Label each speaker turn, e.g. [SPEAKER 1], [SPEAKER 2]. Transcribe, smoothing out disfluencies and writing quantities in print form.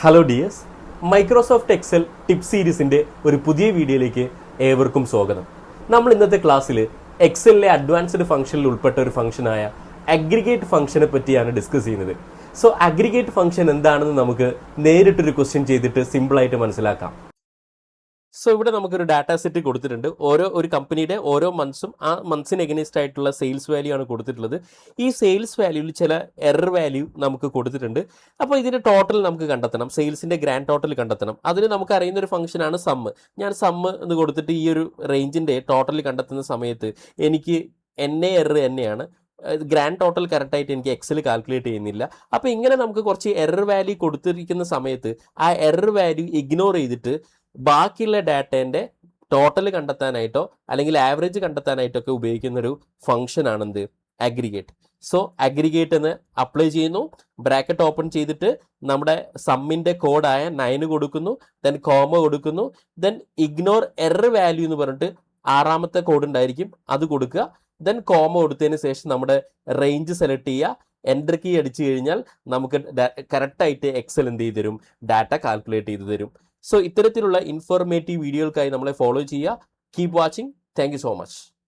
[SPEAKER 1] Hello dears, Microsoft Excel tip സീരീസിൻ്റെ ഒരു പുതിയ വീഡിയോയിലേക്ക് ഏവർക്കും സ്വാഗതം. നമ്മൾ ഇന്നത്തെ ക്ലാസ്സിൽ എക്സലിലെ അഡ്വാൻസ്ഡ് ഫംഗ്ഷനിൽ ഉൾപ്പെട്ട ഒരു ഫംഗ്ഷനായ അഗ്രിഗേറ്റ് ഫംഗ്ഷനെ പറ്റിയാണ് ഡിസ്കസ് ചെയ്യുന്നത്. സോ അഗ്രിഗേറ്റ് ഫംഗ്ഷൻ എന്താണെന്ന് നമുക്ക് നേരിട്ടൊരു ക്വസ്റ്റ്യൻ ചെയ്തിട്ട് സിമ്പിളായിട്ട് മനസ്സിലാക്കാം. സോ ഇവിടെ നമുക്കൊരു ഡാറ്റാ സെറ്റ് കൊടുത്തിട്ടുണ്ട്. ഒരു കമ്പനിയുടെ ഓരോ മന്ത്സും ആ മന്ത്സിന് എഗനിസ്റ്റ് ആയിട്ടുള്ള സെയിൽസ് വാല്യൂ ആണ് കൊടുത്തിട്ടുള്ളത്. ഈ സെയിൽസ് വാല്യൂവിൽ ചില എറർ വാല്യൂ നമുക്ക് കൊടുത്തിട്ടുണ്ട്. അപ്പോൾ ഇതിൻ്റെ ടോട്ടൽ നമുക്ക് കണ്ടെത്തണം, സെയിൽസിൻ്റെ ഗ്രാൻഡ് ടോട്ടൽ കണ്ടെത്തണം. അതിന് നമുക്ക് അറിയുന്ന ഒരു ഫംഗ്ഷനാണ് സമ്മ്. ഞാൻ സമ്മ് എന്ന് കൊടുത്തിട്ട് ഈ ഒരു റേഞ്ചിൻ്റെ ടോട്ടൽ കണ്ടെത്തുന്ന സമയത്ത് എനിക്ക് എറർ തന്നെയാണ്, ഗ്രാൻഡ് ടോട്ടൽ കറക്റ്റായിട്ട് എനിക്ക് എക്സൽ കാൽക്കുലേറ്റ് ചെയ്യുന്നില്ല. അപ്പോൾ ഇങ്ങനെ നമുക്ക് കുറച്ച് എറർ വാല്യൂ കൊടുത്തിരിക്കുന്ന സമയത്ത് ആ എറർ വാല്യൂ ഇഗ്നോർ ചെയ്തിട്ട് ബാക്കിയുള്ള ഡാറ്റേൻ്റെ ടോട്ടൽ കണ്ടെത്താനായിട്ടോ അല്ലെങ്കിൽ ആവറേജ് കണ്ടെത്താനായിട്ടോ ഒക്കെ ഉപയോഗിക്കുന്ന ഒരു ഫംഗ്ഷൻ ആണെന്ത്, അഗ്രിഗേറ്റ്. സോ അഗ്രിഗേറ്റ് എന്ന് അപ്ലൈ ചെയ്യുന്നു, ബ്രാക്കറ്റ് ഓപ്പൺ ചെയ്തിട്ട് നമ്മുടെ സമ്മിൻ്റെ കോഡായ 9 കൊടുക്കുന്നു, ദെൻ കോമ കൊടുക്കുന്നു, ദെൻ ഇഗ്നോർ എറർ വാല്യൂ എന്ന് പറഞ്ഞിട്ട് ആറാമത്തെ കോഡ് ഉണ്ടായിരിക്കും, അത് കൊടുക്കുക. ദെൻ കോമ കൊടുത്തതിന് ശേഷം നമ്മുടെ റേഞ്ച് സെലക്ട് ചെയ്യുക, എൻ്റർ കീ അടിച്ചു കഴിഞ്ഞാൽ നമുക്ക് കറക്റ്റായിട്ട് എക്സൽ എന്ത് ചെയ്ത് തരും, ഡാറ്റ കാൽക്കുലേറ്റ് ചെയ്ത് തരും. സോ ഇത്തരത്തിലുള്ള ഇൻഫോർമേറ്റീവ് വീഡിയോകൾക്കായി നമ്മളെ ഫോളോ ചെയ്യുക. Keep watching. Thank you so much.